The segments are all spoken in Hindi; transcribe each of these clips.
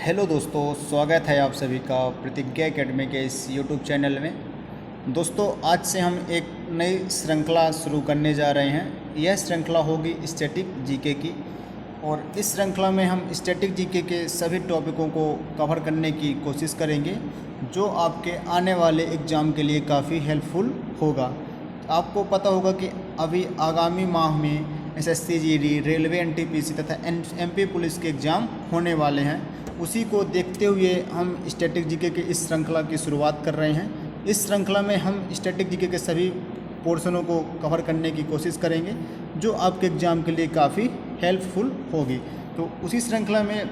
हेलो दोस्तों, स्वागत है आप सभी का प्रतिज्ञा एकेडमी के इस यूट्यूब चैनल में। दोस्तों, आज से हम एक नई श्रृंखला शुरू करने जा रहे हैं। यह श्रृंखला होगी स्टैटिक जीके की, और इस श्रृंखला में हम स्टैटिक जीके के सभी टॉपिकों को कवर करने की कोशिश करेंगे, जो आपके आने वाले एग्ज़ाम के लिए काफ़ी हेल्पफुल होगा। आपको पता होगा कि अभी आगामी माह में एसएससी जीडी, रेलवे एनटीपीसी तथा एमपी पुलिस के एग्ज़ाम होने वाले हैं। उसी को देखते हुए हम स्टैटिक जीके के इस श्रृंखला की शुरुआत कर रहे हैं। इस श्रृंखला में हम स्टैटिक जीके के सभी पोर्शनों को कवर करने की कोशिश करेंगे, जो आपके एग्ज़ाम के लिए काफ़ी हेल्पफुल होगी। तो उसी श्रृंखला में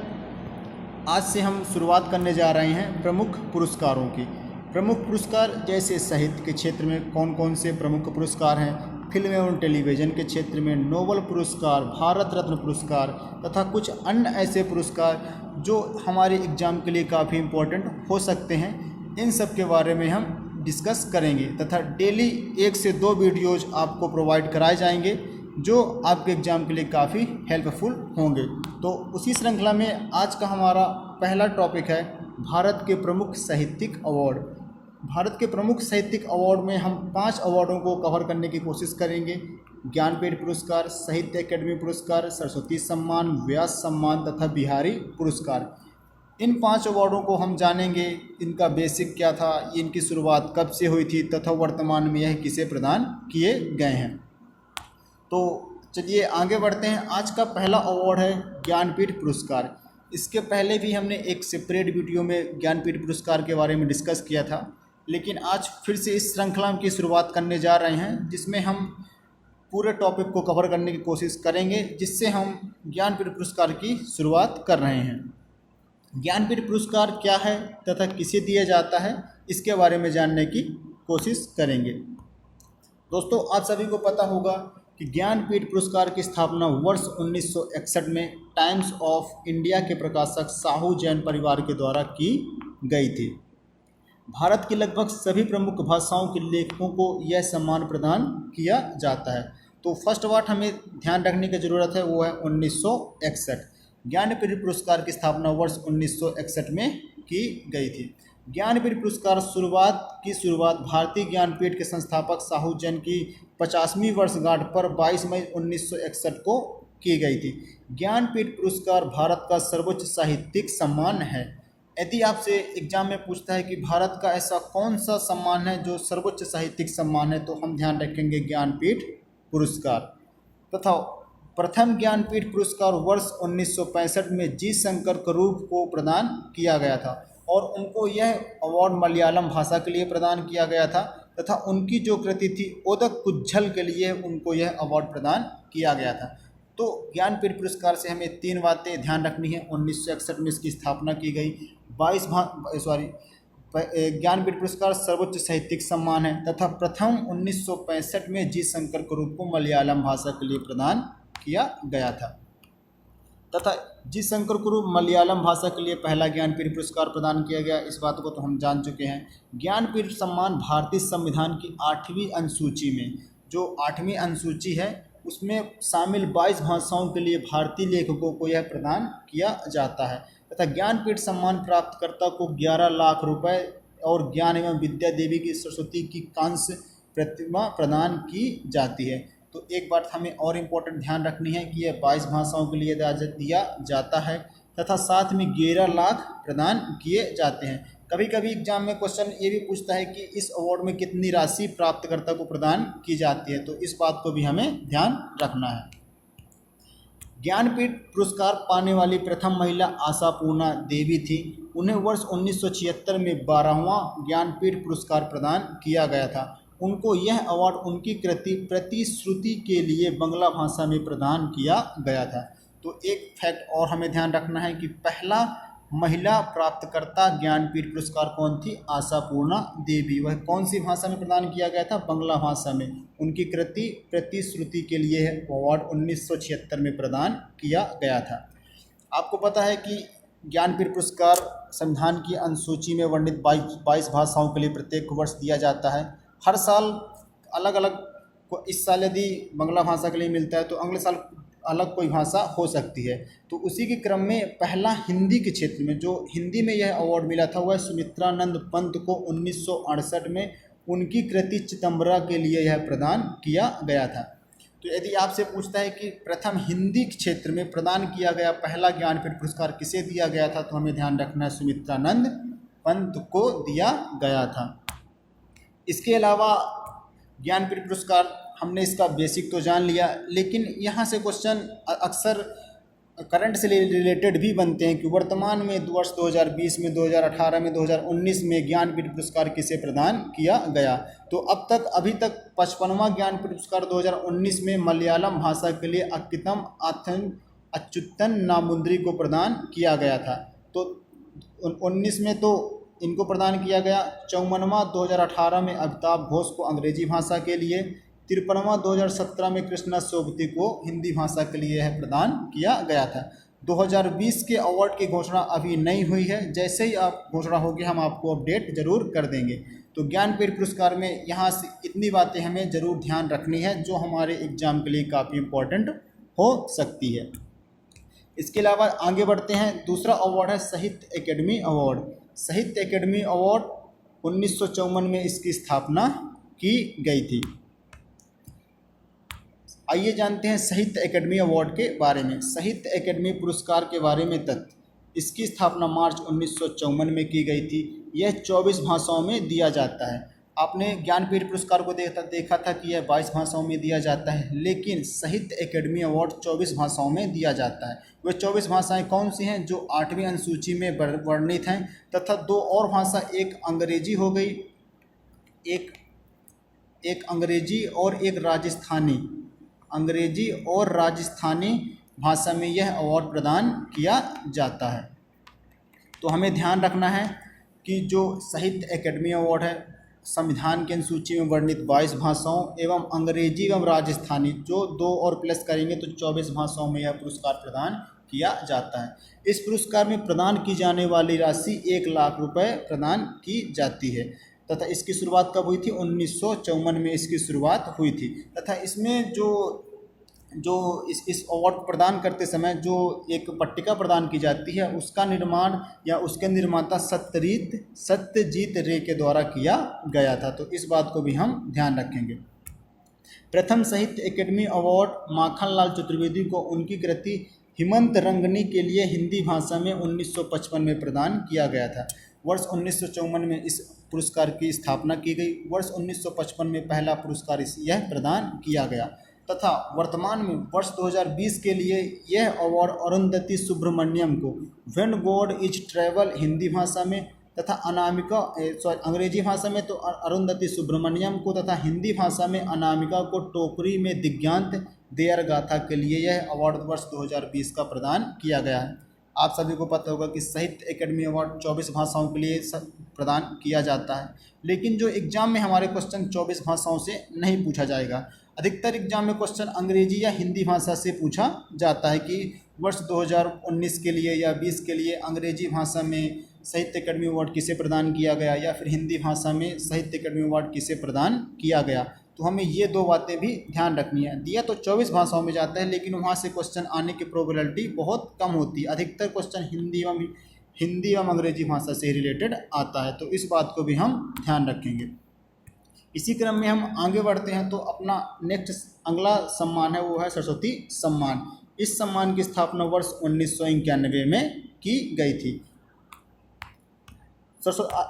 आज से हम शुरुआत करने जा रहे हैं प्रमुख पुरस्कारों की। प्रमुख पुरस्कार जैसे साहित्य के क्षेत्र में कौन कौन से प्रमुख पुरस्कार हैं, फिल्म एवं टेलीविज़न के क्षेत्र में नोबल पुरस्कार, भारत रत्न पुरस्कार तथा कुछ अन्य ऐसे पुरस्कार जो हमारे एग्ज़ाम के लिए काफ़ी इम्पोर्टेंट हो सकते हैं, इन सब के बारे में हम डिस्कस करेंगे। तथा डेली 1 से 2 वीडियोज़ आपको प्रोवाइड कराए जाएंगे, जो आपके एग्ज़ाम के लिए काफ़ी हेल्पफुल होंगे। तो उसी श्रृंखला में आज का हमारा पहला टॉपिक है भारत के प्रमुख साहित्यिक अवार्ड। भारत के प्रमुख साहित्यिक अवार्ड में हम 5 अवार्डों को कवर करने की कोशिश करेंगे। ज्ञानपीठ पुरस्कार, साहित्य अकेडमी पुरस्कार, सरस्वती सम्मान, व्यास सम्मान तथा बिहारी पुरस्कार। इन 5 अवार्डों को हम जानेंगे, इनका बेसिक क्या था, इनकी शुरुआत कब से हुई थी तथा वर्तमान में यह किसे प्रदान किए गए हैं। तो चलिए आगे बढ़ते हैं। आज का पहला अवार्ड है ज्ञानपीठ पुरस्कार। इसके पहले भी हमने एक सेपरेट वीडियो में ज्ञानपीठ पुरस्कार के बारे में डिस्कस किया था, लेकिन आज फिर से इस श्रृंखला की शुरुआत करने जा रहे हैं, जिसमें हम पूरे टॉपिक को कवर करने की कोशिश करेंगे, जिससे हम ज्ञानपीठ पुरस्कार की शुरुआत कर रहे हैं। ज्ञानपीठ पुरस्कार क्या है तथा किसे दिया जाता है, इसके बारे में जानने की कोशिश करेंगे। दोस्तों, आप सभी को पता होगा कि ज्ञानपीठ पुरस्कार की स्थापना वर्ष 1961 में टाइम्स ऑफ इंडिया के प्रकाशक साहू जैन परिवार के द्वारा की गई थी। भारत की लगभग सभी प्रमुख भाषाओं के लेखकों को यह सम्मान प्रदान किया जाता है। तो फर्स्ट बात हमें ध्यान रखने की ज़रूरत है, वो है 1961। ज्ञानपीठ पुरस्कार की स्थापना वर्ष 1961 में की गई थी। ज्ञानपीठ पुरस्कार शुरुआत भारतीय ज्ञानपीठ के संस्थापक साहू जैन की 50वीं वर्षगांठ पर 22 मई 1961 को की गई थी। ज्ञानपीठ पुरस्कार भारत का सर्वोच्च साहित्यिक सम्मान है। यदि आपसे एग्जाम में पूछता है कि भारत का ऐसा कौन सा सम्मान है जो सर्वोच्च साहित्यिक सम्मान है, तो हम ध्यान रखेंगे ज्ञानपीठ पुरस्कार। तथा प्रथम ज्ञानपीठ पुरस्कार वर्ष 1965 में जी शंकर करूप को प्रदान किया गया था, और उनको यह अवार्ड मलयालम भाषा के लिए प्रदान किया गया था। तथा उनकी जो कृति थी ओदक कुज्झल के लिए उनको यह अवार्ड प्रदान किया गया था। तो ज्ञानपीठ पुरस्कार से हमें 3 बातें ध्यान रखनी है। 1961 में इसकी स्थापना की गई। ज्ञानपीठ पुरस्कार सर्वोच्च साहित्यिक सम्मान है, तथा प्रथम 1965 में जी शंकर करूप को मलयालम भाषा के लिए प्रदान किया गया था। तथा जी शंकर करूप मलयालम भाषा के लिए पहला ज्ञानपीठ पुरस्कार प्रदान किया गया, इस बात को तो हम जान चुके हैं। ज्ञानपीठ सम्मान भारतीय संविधान की 8वीं अनुसूची में, जो 8वीं अनुसूची है, उसमें शामिल 22 भाषाओं के लिए भारतीय लेखकों को यह प्रदान किया जाता है। तथा ज्ञानपीठ सम्मान प्राप्तकर्ता को 11 लाख रुपए और ज्ञान एवं विद्या देवी की सरस्वती की कांस्य प्रतिमा प्रदान की जाती है। तो एक बात हमें और इम्पोर्टेंट ध्यान रखनी है कि यह 22 भाषाओं के लिए दिया जाता है, तथा साथ में 11 लाख प्रदान किए जाते हैं। कभी कभी एग्जाम में क्वेश्चन ये भी पूछता है कि इस अवार्ड में कितनी राशि प्राप्तकर्ता को प्रदान की जाती है, तो इस बात को भी हमें ध्यान रखना है। ज्ञानपीठ पुरस्कार पाने वाली प्रथम महिला आशापूर्णा देवी थी। उन्हें वर्ष 1976 में 12वां ज्ञानपीठ पुरस्कार प्रदान किया गया था। उनको यह अवार्ड उनकी कृति प्रतिश्रुति के लिए बंगला भाषा में प्रदान किया गया था। तो एक फैक्ट और हमें ध्यान रखना है कि पहला महिला प्राप्तकर्ता ज्ञानपीठ पुरस्कार कौन थी? आशापूर्णा देवी। वह कौन सी भाषा में प्रदान किया गया था? बंगला भाषा में। उनकी कृति प्रतिश्रुति के लिए अवार्ड 1976 में प्रदान किया गया था। आपको पता है कि ज्ञानपीठ पुरस्कार संविधान की अनुसूची में वर्णित 22 भाषाओं के लिए प्रत्येक वर्ष दिया जाता है। हर साल अलग अलग, इस साल यदि बंगला भाषा के लिए मिलता है तो अगले साल अलग कोई भाषा हो सकती है। तो उसी के क्रम में पहला हिंदी के क्षेत्र में जो हिंदी में यह अवार्ड मिला था वह सुमित्रानंद पंत को 1968 में उनकी कृति चिदंबरा के लिए यह प्रदान किया गया था। तो यदि आपसे पूछता है कि प्रथम हिंदी क्षेत्र में प्रदान किया गया पहला ज्ञानपीठ पुरस्कार किसे दिया गया था, तो हमें ध्यान रखना है सुमित्रानंद पंत को दिया गया था। इसके अलावा ज्ञानपीठ पुरस्कार हमने इसका बेसिक तो जान लिया, लेकिन यहाँ से क्वेश्चन अक्सर करंट से रिलेटेड भी बनते हैं कि वर्तमान में वर्ष 2020 में, 2018 में, 2019 में ज्ञानपीठ पुरस्कार किसे प्रदान किया गया। तो अब तक अभी तक 55वां ज्ञानपीठ पुरस्कार 2019 में मलयालम भाषा के लिए अक्कितम अच्युतन नामुंद्री को प्रदान किया गया था। तो 19 में तो इनको प्रदान किया गया। 54वां 2018 में अमिताभ घोष को अंग्रेजी भाषा के लिए, 53वां 2017 में कृष्णा सोबती को हिंदी भाषा के लिए यह प्रदान किया गया था। 2020 के अवार्ड की घोषणा अभी नहीं हुई है, जैसे ही आप घोषणा होगी हम आपको अपडेट जरूर कर देंगे। तो ज्ञानपीठ पुरस्कार में यहाँ से इतनी बातें हमें ज़रूर ध्यान रखनी है जो हमारे एग्जाम के लिए काफ़ी इम्पोर्टेंट हो सकती है। इसके अलावा आगे बढ़ते हैं। दूसरा अवार्ड है साहित्य अकेडमी अवार्ड। साहित्य अकेडमी अवार्ड 1954 में इसकी स्थापना की गई थी। आइए जानते हैं साहित्य अकेडमी अवार्ड के बारे में। साहित्य अकेडमी पुरस्कार के बारे में तथ्य। इसकी स्थापना मार्च 1954 में की गई थी। यह 24 भाषाओं में दिया जाता है। आपने ज्ञानपीठ पुरस्कार को देखा था कि यह 22 भाषाओं में दिया जाता है, लेकिन साहित्य अकेडमी अवार्ड 24 भाषाओं में दिया जाता है। वह 24 भाषाएं कौन सी हैं? जो 8वीं अनुसूची में वर्णित हैं, तथा 2 और भाषा, एक अंग्रेजी हो गई, एक अंग्रेजी और एक राजस्थानी। अंग्रेजी और राजस्थानी भाषा में यह अवार्ड प्रदान किया जाता है। तो हमें ध्यान रखना है कि जो साहित्य अकेडमी अवार्ड है, संविधान की अनुसूची में वर्णित 22 भाषाओं एवं अंग्रेजी एवं राजस्थानी जो 2 और प्लस करेंगे तो 24 भाषाओं में यह पुरस्कार प्रदान किया जाता है। इस पुरस्कार में प्रदान की जाने वाली राशि 1 लाख रुपए प्रदान की जाती है तथा इसकी शुरुआत कब हुई थी? 1954 में इसकी शुरुआत हुई थी। तथा इसमें जो इस अवार्ड प्रदान करते समय जो एक पट्टिका प्रदान की जाती है, उसका निर्माण या उसके निर्माता सत्यजीत रे के द्वारा किया गया था। तो इस बात को भी हम ध्यान रखेंगे। प्रथम साहित्य अकेडमी अवार्ड माखनलाल चतुर्वेदी को उनकी कृति हिमंत रंगनी के लिए हिंदी भाषा में 1955 में प्रदान किया गया था। वर्ष 1954 में इस पुरस्कार की स्थापना की गई। वर्ष 1955 में पहला पुरस्कार यह प्रदान किया गया तथा वर्तमान में वर्ष 2020 के लिए यह अवार्ड अरुंधति सुब्रमण्यम को when God is travel Hindi भाषा में तथा अंग्रेजी भाषा में तो अरुंधति सुब्रमण्यम को तथा हिंदी भाषा में अनामिका को टोकरी में दिव्यांत देयर गाथा के लिए यह अवार्ड वर्ष 2020 का प्रदान किया गया है। आप सभी को पता होगा कि साहित्य अकेडमी अवार्ड 24 भाषाओं के लिए प्रदान किया जाता है, लेकिन जो एग्जाम में हमारे क्वेश्चन 24 भाषाओं से नहीं पूछा जाएगा। अधिकतर एग्जाम में क्वेश्चन अंग्रेजी या हिंदी भाषा से पूछा जाता है कि वर्ष 2019 के लिए या 20 के लिए अंग्रेजी भाषा में साहित्य अकेडमी अवार्ड किसे प्रदान किया गया या फिर हिंदी भाषा में साहित्य अकेडमी अवार्ड किसे प्रदान किया गया। तो हमें ये 2 बातें भी ध्यान रखनी है। दिया तो 24 भाषाओं में जाता है, लेकिन वहाँ से क्वेश्चन आने की प्रोबेबिलिटी बहुत कम होती है। अधिकतर क्वेश्चन हिंदी एवं अंग्रेजी भाषा से रिलेटेड आता है, तो इस बात को भी हम ध्यान रखेंगे। इसी क्रम में हम आगे बढ़ते हैं तो अपना नेक्स्ट अगला सम्मान है वो है सरस्वती सम्मान। इस सम्मान की स्थापना वर्ष 1991 में की गई थी।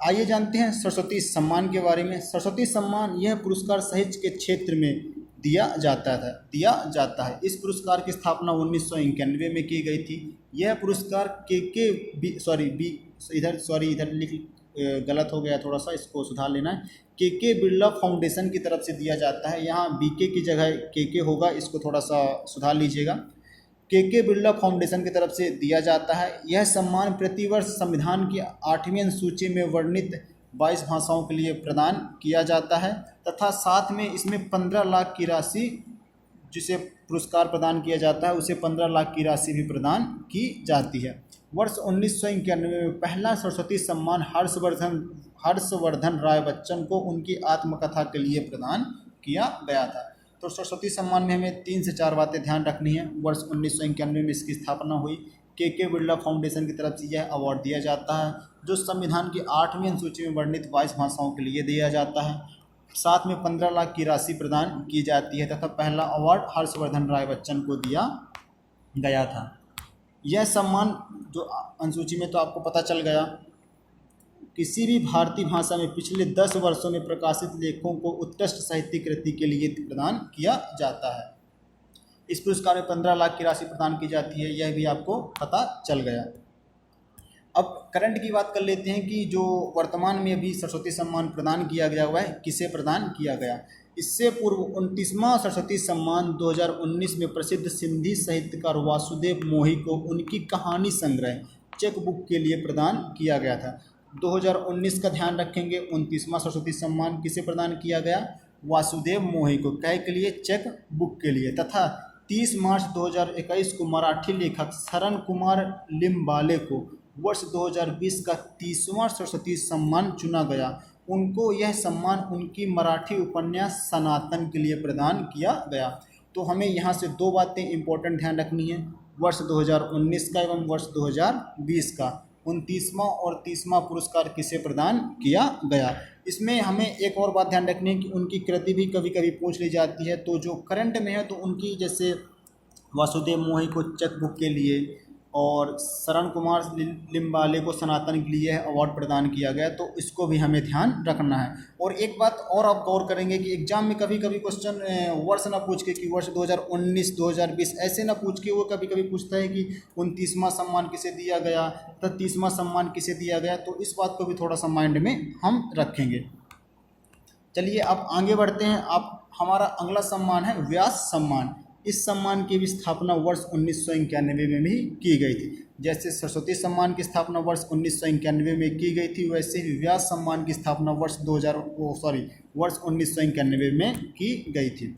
आइए जानते हैं सरस्वती सम्मान के बारे में। सरस्वती सम्मान यह पुरस्कार साहित्य के क्षेत्र में दिया जाता है। इस पुरस्कार की स्थापना 1991 में की गई थी। यह पुरस्कार इधर लिख गलत हो गया, थोड़ा सा इसको सुधार लेना है। के बिरला फाउंडेशन की तरफ से दिया जाता है। यहाँ बीके की जगह के होगा, इसको थोड़ा सा सुधार लीजिएगा। के बिरला फाउंडेशन की तरफ से दिया जाता है। यह सम्मान प्रतिवर्ष संविधान की 8वीं अनुसूची में वर्णित 22 भाषाओं के लिए प्रदान किया जाता है तथा साथ में इसमें 15 लाख की राशि जिसे पुरस्कार प्रदान किया जाता है उसे 15 लाख की राशि भी प्रदान की जाती है। वर्ष 1991 में पहला सरस्वती सम्मान हर्षवर्धन राय बच्चन को उनकी आत्मकथा के लिए प्रदान किया गया था। तो सरस्वती सम्मान में हमें 3 से 4 बातें ध्यान रखनी है। वर्ष 1991 में इसकी स्थापना हुई। के बिरला फाउंडेशन की तरफ से यह अवार्ड दिया जाता है, जो संविधान की 8वीं अनुसूची में वर्णित 22 भाषाओं के लिए दिया जाता है। साथ में 15 लाख की राशि प्रदान की जाती है तथा पहला अवार्ड हर्षवर्धन राय बच्चन को दिया गया था। यह सम्मान जो अनुसूची में तो आपको पता चल गया, किसी भी भारतीय भाषा में पिछले 10 वर्षों में प्रकाशित लेखों को उत्कृष्ट साहित्यिक कृति के लिए प्रदान किया जाता है। इस पुरस्कार में 15 लाख की राशि प्रदान की जाती है, यह भी आपको पता चल गया। अब करंट की बात कर लेते हैं कि जो वर्तमान में अभी सरस्वती सम्मान प्रदान किया गया हुआ है, किसे प्रदान किया गया। इससे पूर्व 29वां सरस्वती सम्मान 2019 में प्रसिद्ध सिंधी साहित्यकार वासुदेव मोही को उनकी कहानी संग्रह चेक बुक के लिए प्रदान किया गया था। 2019 का ध्यान रखेंगे। 29वां सरस्वती सम्मान किसे प्रदान किया गया? वासुदेव मोही को। कै के लिए? चेक बुक के लिए। तथा 30 मार्च 2021 को मराठी लेखक शरण कुमार लिम्बाले को वर्ष 2020 का 30वां सरस्वती सम्मान चुना गया। उनको यह सम्मान उनकी मराठी उपन्यास सनातन के लिए प्रदान किया गया। तो हमें यहाँ से 2 बातें इम्पोर्टेंट ध्यान रखनी है, वर्ष 2019 का एवं वर्ष 2020 का। 29वां और 30वां पुरस्कार किसे प्रदान किया गया। इसमें हमें एक और बात ध्यान रखनी है कि उनकी कृति भी कभी कभी पूछ ली जाती है। तो जो करंट में है तो उनकी जैसे वासुदेव मोही को चेक बुक के लिए और शरण कुमार लिम्बाले को सनातन के लिए अवार्ड प्रदान किया गया, तो इसको भी हमें ध्यान रखना है। और एक बात और आप गौर करेंगे कि एग्जाम में कभी कभी क्वेश्चन वर्ष ना पूछ के कि वर्ष 2019 2020 ऐसे ना पूछ के वो कभी कभी पूछता है कि 29वां सम्मान किसे दिया गया तथा 30वां सम्मान किसे दिया गया। तो इस बात को भी थोड़ा सा माइंड में हम रखेंगे। चलिए अब आगे बढ़ते हैं। आप हमारा अगला सम्मान है व्यास सम्मान। इस सम्मान की भी स्थापना वर्ष 1991 में भी की गई थी। जैसे सरस्वती सम्मान की स्थापना वर्ष 1991 में की गई थी, वैसे ही व्यास सम्मान की स्थापना वर्ष 1991 में की गई थी।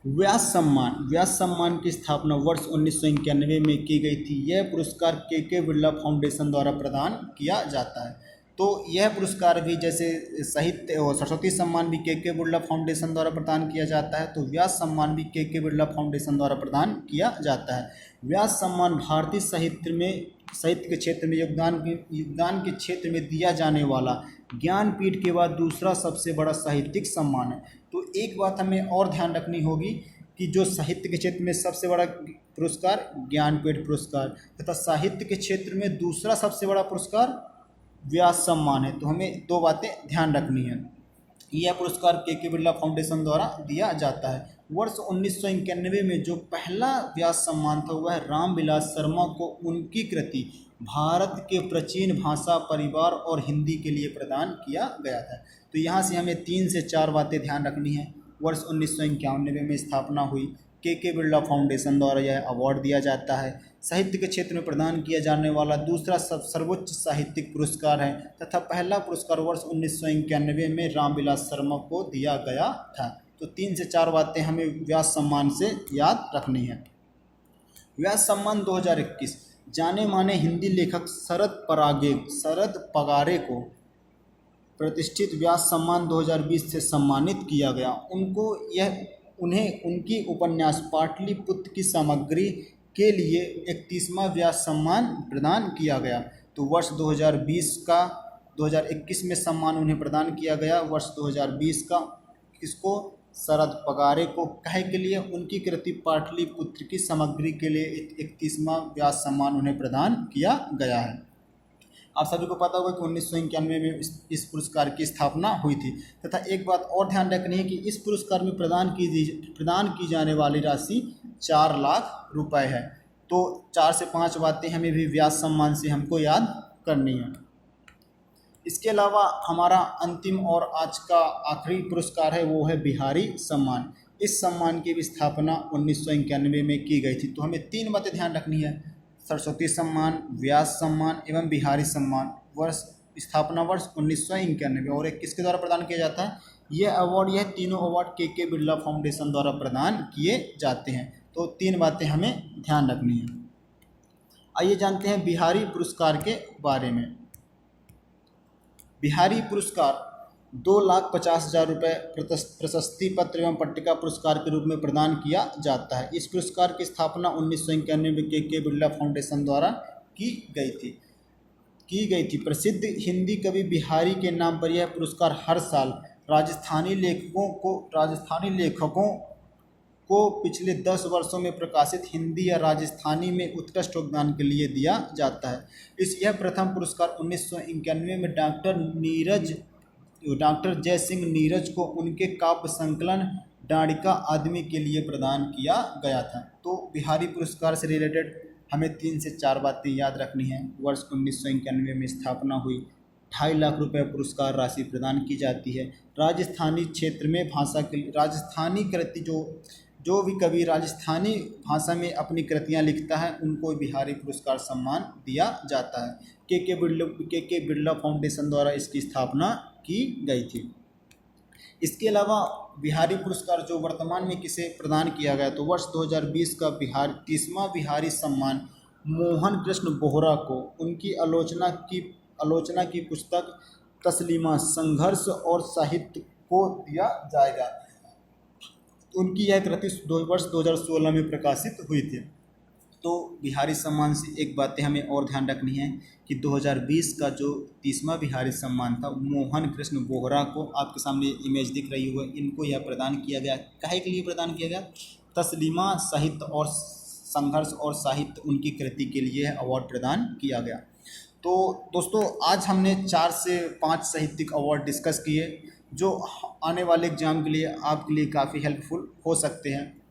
व्यास सम्मान की स्थापना वर्ष 1991 में की गई थी। यह पुरस्कार के बिरला फाउंडेशन द्वारा प्रदान किया जाता है। तो यह पुरस्कार भी जैसे साहित्य और सरस्वती सम्मान भी के बिरला फाउंडेशन द्वारा प्रदान किया जाता है, तो व्यास सम्मान भी के बिरला फाउंडेशन द्वारा प्रदान किया जाता है। व्यास सम्मान भारतीय साहित्य के क्षेत्र में योगदान के क्षेत्र में दिया जाने वाला ज्ञानपीठ के बाद दूसरा सबसे बड़ा साहित्यिक सम्मान है। तो एक बात हमें और ध्यान रखनी होगी कि जो साहित्य के क्षेत्र में सबसे बड़ा पुरस्कार ज्ञानपीठ पुरस्कार तथा साहित्य के क्षेत्र में दूसरा सबसे बड़ा पुरस्कार व्यास सम्मान है। तो हमें 2 बातें ध्यान रखनी है। यह पुरस्कार के बिरला फाउंडेशन द्वारा दिया जाता है। वर्ष 1991 में जो पहला व्यास सम्मान था वह रामविलास शर्मा को उनकी कृति भारत के प्राचीन भाषा परिवार और हिंदी के लिए प्रदान किया गया था। तो यहाँ से हमें 3 से 4 बातें ध्यान रखनी है। वर्ष 1991 में स्थापना हुई, के बिरला फाउंडेशन द्वारा यह अवार्ड दिया जाता है। साहित्य के क्षेत्र में प्रदान किया जाने वाला दूसरा सर्वोच्च साहित्यिक पुरस्कार है तथा पहला पुरस्कार वर्ष 1991 में रामविलास शर्मा को दिया गया था। तो 3 से 4 बातें हमें व्यास सम्मान से याद रखनी है। व्यास सम्मान 2021 जाने माने हिंदी लेखक शरद पगारे को प्रतिष्ठित व्यास सम्मान 2020 से सम्मानित किया गया। उन्हें उनकी उपन्यास पाटलिपुत्र की सामग्री के लिए 31वां व्यास सम्मान प्रदान किया गया। तो वर्ष 2021 में सम्मान उन्हें प्रदान किया गया। वर्ष 2020 का किसको? शरद पगारे को। कहे के लिए उनकी कृति पाटलिपुत्र की सामग्री के लिए 31वां व्यास सम्मान उन्हें प्रदान किया गया है। आप सभी को पता होगा कि 1991 में इस पुरस्कार की स्थापना हुई थी। तथा एक बात और ध्यान रखनी है कि इस पुरस्कार में प्रदान की जाने वाली राशि 4 लाख रुपए है। तो 4 से 5 बातें हमें भी व्यास सम्मान से हमको याद करनी है। इसके अलावा हमारा अंतिम और आज का आखिरी पुरस्कार है, वो है बिहारी सम्मान। इस सम्मान की भी स्थापना 1991 में की गई थी। तो हमें 3 बातें ध्यान रखनी है, सरस्वती सम्मान, व्यास सम्मान एवं बिहारी सम्मान वर्ष स्थापना वर्ष 1991। और एक किसके द्वारा प्रदान किया जाता है? यह तीनों अवार्ड के बिरला फाउंडेशन द्वारा प्रदान किए जाते हैं। तो 3 बातें हमें ध्यान रखनी है। आइए जानते हैं बिहारी पुरस्कार के बारे में। बिहारी पुरस्कार 2,50,000 रुपये प्रशस्ति पत्र एवं पट्टिका पुरस्कार के रूप में प्रदान किया जाता है। इस पुरस्कार की स्थापना 1991 में के बिरला फाउंडेशन द्वारा की गई थी। प्रसिद्ध हिंदी कवि बिहारी के नाम पर यह पुरस्कार हर साल राजस्थानी लेखकों को पिछले 10 वर्षों में प्रकाशित हिंदी या राजस्थानी में उत्कृष्ट योगदान के लिए दिया जाता है। यह प्रथम पुरस्कार 1991 में डॉक्टर जय सिंह नीरज को उनके काव्य संकलन डांडिका आदमी के लिए प्रदान किया गया था। तो बिहारी पुरस्कार से रिलेटेड हमें 3 से 4 बातें याद रखनी है। वर्ष 1991 में स्थापना हुई, 2.5 लाख रुपये पुरस्कार राशि प्रदान की जाती है। राजस्थानी क्षेत्र में भाषा के राजस्थानी कृति जो भी कवि राजस्थानी भाषा में अपनी कृतियाँ लिखता है उनको बिहारी पुरस्कार सम्मान दिया जाता है। के बिरला फाउंडेशन द्वारा इसकी स्थापना की गई थी। इसके अलावा बिहारी पुरस्कार जो वर्तमान में किसे प्रदान किया गया, तो वर्ष 2020 का 30वां बिहारी सम्मान मोहन कृष्ण बोहरा को उनकी आलोचना की पुस्तक तस्लीमा संघर्ष और साहित्य को दिया जाएगा। उनकी यह कृति वर्ष 2016 में प्रकाशित हुई थी। तो बिहारी सम्मान से एक बातें हमें और ध्यान रखनी है कि 2020 का जो 30वां बिहारी सम्मान था मोहन कृष्ण बोहरा को, आपके सामने इमेज दिख रही होगी, इनको यह प्रदान किया गया। काहे के लिए प्रदान किया गया? तस्लीमा साहित्य और संघर्ष और साहित्य उनकी कृति के लिए अवार्ड प्रदान किया गया। तो दोस्तों आज हमने 4 से 5 साहित्यिक अवार्ड डिस्कस किए जो आने वाले एग्जाम के लिए आपके लिए काफ़ी हेल्पफुल हो सकते हैं।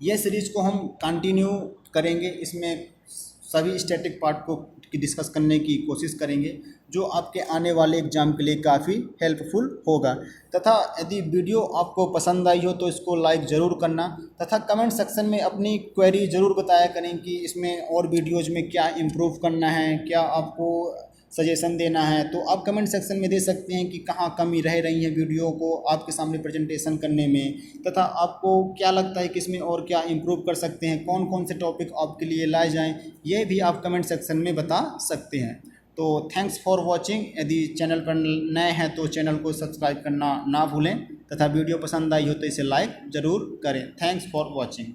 यह सीरीज़ को हम कंटिन्यू करेंगे, इसमें सभी स्टैटिक पार्ट को डिस्कस करने की कोशिश करेंगे जो आपके आने वाले एग्जाम के लिए काफ़ी हेल्पफुल होगा। तथा यदि वीडियो आपको पसंद आई हो तो इसको लाइक ज़रूर करना तथा कमेंट सेक्शन में अपनी क्वेरी ज़रूर बताया करें कि इसमें और वीडियोज़ में क्या इम्प्रूव करना है, क्या आपको सजेशन देना है। तो आप कमेंट सेक्शन में दे सकते हैं कि कहाँ कमी रह रही है वीडियो को आपके सामने प्रेजेंटेशन करने में, तथा आपको क्या लगता है कि इसमें और क्या इम्प्रूव कर सकते हैं, कौन कौन से टॉपिक आपके लिए लाए जाएं, ये भी आप कमेंट सेक्शन में बता सकते हैं। तो थैंक्स फॉर वॉचिंग। यदि चैनल पर नए हैं तो चैनल को सब्सक्राइब करना ना भूलें तथा वीडियो पसंद आई हो तो इसे लाइक ज़रूर करें। Thanks for watching.